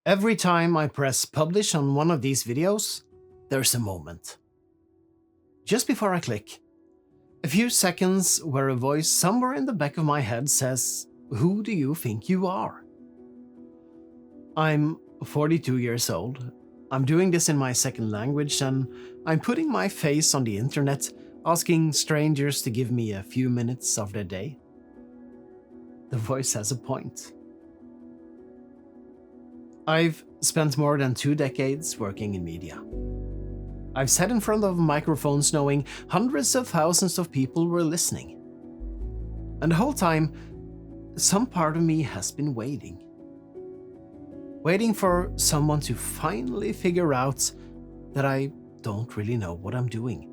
Every time I press publish on one of these videos, there's a moment. Just before I click, a few seconds where a voice somewhere in the back of my head says, "Who do you think you are?" I'm 42 years old. I'm doing this in my second language, and I'm putting my face on the internet, asking strangers to give me a few minutes of their day. The voice has a point. I've spent more than 2 decades working in media. I've sat in front of microphones knowing hundreds of thousands of people were listening. And the whole time, some part of me has been waiting. Waiting for someone to finally figure out that I don't really know what I'm doing.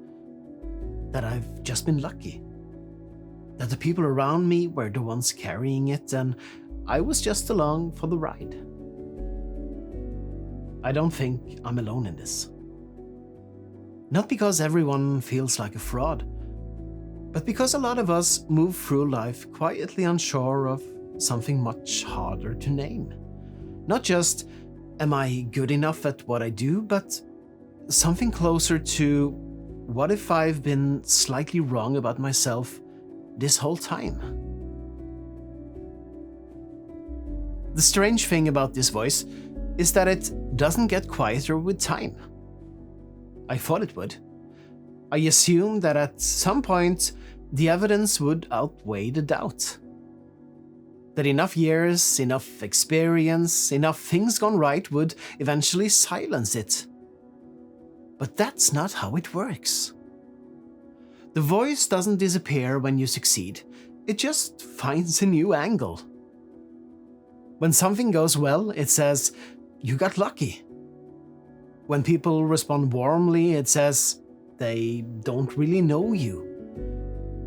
That I've just been lucky. That the people around me were the ones carrying it and I was just along for the ride. I don't think I'm alone in this. Not because everyone feels like a fraud, but because a lot of us move through life quietly unsure of something much harder to name. Not just, am I good enough at what I do, but something closer to, what if I've been slightly wrong about myself this whole time? The strange thing about this voice is that it doesn't get quieter with time. I thought it would. I assumed that at some point the evidence would outweigh the doubt. That enough years, enough experience, enough things gone right would eventually silence it. But that's not how it works. The voice doesn't disappear when you succeed, it just finds a new angle. When something goes well, it says, "You got lucky." When people respond warmly, it says, "They don't really know you."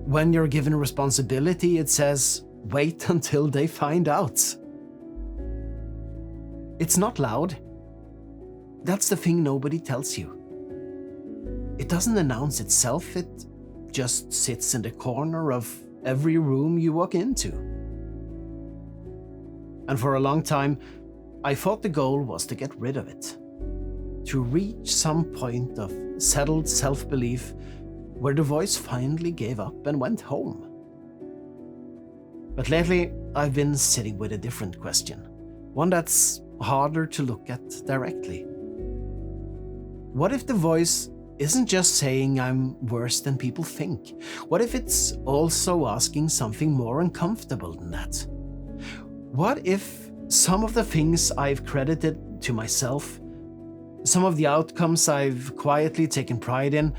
When you're given responsibility, it says, "Wait until they find out." It's not loud. That's the thing nobody tells you. It doesn't announce itself, it just sits in the corner of every room you walk into. And for a long time, I thought the goal was to get rid of it. To reach some point of settled self-belief where the voice finally gave up and went home. But lately, I've been sitting with a different question, one that's harder to look at directly. What if the voice isn't just saying I'm worse than people think? What if it's also asking something more uncomfortable than that? What if some of the things I've credited to myself, some of the outcomes I've quietly taken pride in,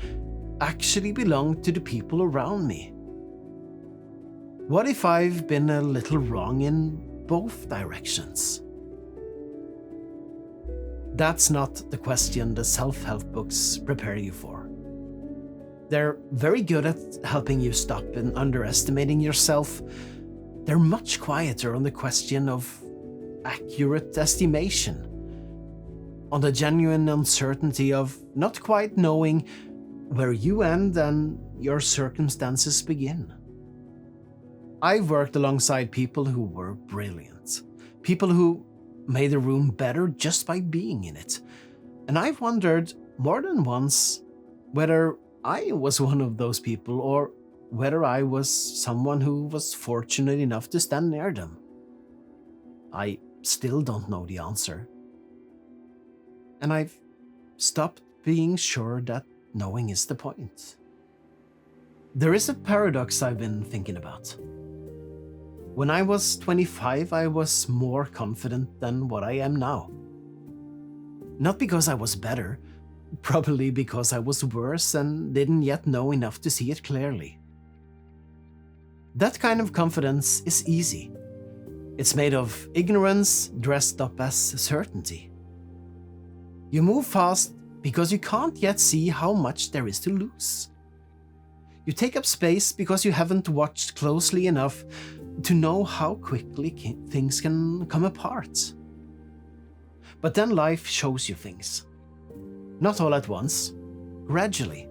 actually belong to the people around me? What if I've been a little wrong in both directions? That's not the question the self-help books prepare you for. They're very good at helping you stop and underestimating yourself. They're much quieter on the question of accurate estimation, on the genuine uncertainty of not quite knowing where you end and your circumstances begin. I've worked alongside people who were brilliant, people who made the room better just by being in it. And I've wondered more than once whether I was one of those people or whether I was someone who was fortunate enough to stand near them. I still don't know the answer. And I've stopped being sure that knowing is the point. There is a paradox I've been thinking about. When I was 25, I was more confident than what I am now. Not because I was better, probably because I was worse and didn't yet know enough to see it clearly. That kind of confidence is easy. It's made of ignorance dressed up as certainty. You move fast because you can't yet see how much there is to lose. You take up space because you haven't watched closely enough to know how quickly things can come apart. But then life shows you things. Not all at once, gradually.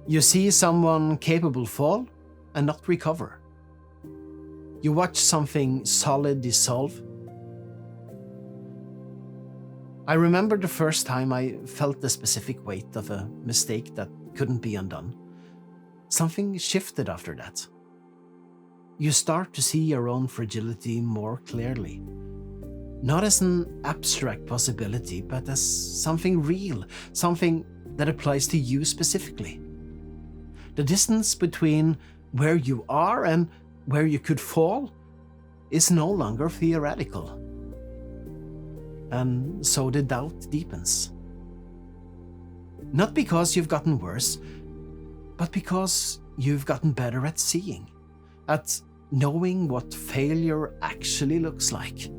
You see someone capable fall and not recover. You watch something solid dissolve. I remember the first time I felt the specific weight of a mistake that couldn't be undone. Something shifted after that. You start to see your own fragility more clearly. Not as an abstract possibility, but as something real, something that applies to you specifically. The distance between where you are and where you could fall is no longer theoretical. And so the doubt deepens. Not because you've gotten worse, but because you've gotten better at seeing, at knowing what failure actually looks like,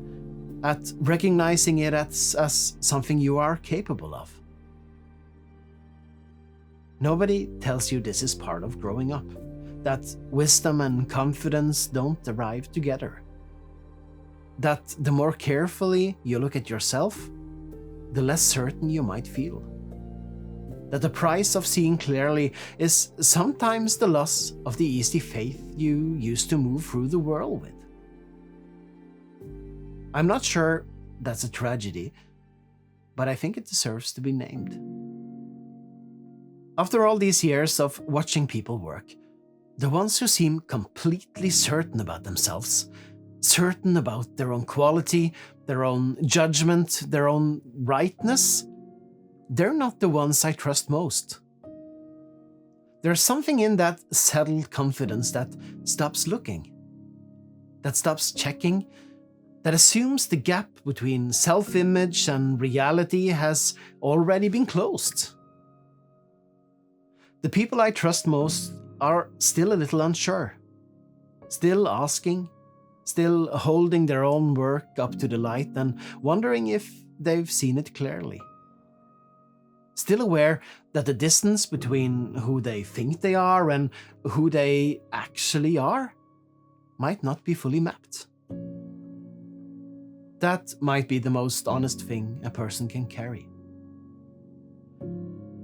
at recognizing it as something you are capable of. Nobody tells you this is part of growing up, that wisdom and confidence don't arrive together, that the more carefully you look at yourself, the less certain you might feel, that the price of seeing clearly is sometimes the loss of the easy faith you used to move through the world with. I'm not sure that's a tragedy, but I think it deserves to be named. After all these years of watching people work, the ones who seem completely certain about themselves, certain about their own quality, their own judgment, their own rightness, they're not the ones I trust most. There's something in that settled confidence that stops looking, that stops checking, that assumes the gap between self-image and reality has already been closed. The people I trust most are still a little unsure, still asking, still holding their own work up to the light and wondering if they've seen it clearly. Still aware that the distance between who they think they are and who they actually are might not be fully mapped. That might be the most honest thing a person can carry.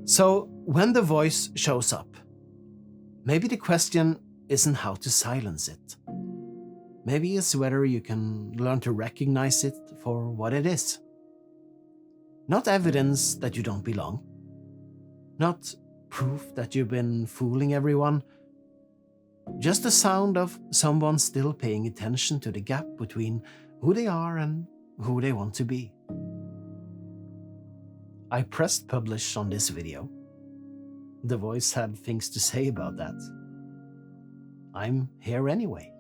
So, when the voice shows up, maybe the question isn't how to silence it. Maybe it's whether you can learn to recognize it for what it is. Not evidence that you don't belong. Not proof that you've been fooling everyone. Just the sound of someone still paying attention to the gap between who they are and who they want to be. I pressed publish on this video. The voice had things to say about that. I'm here anyway.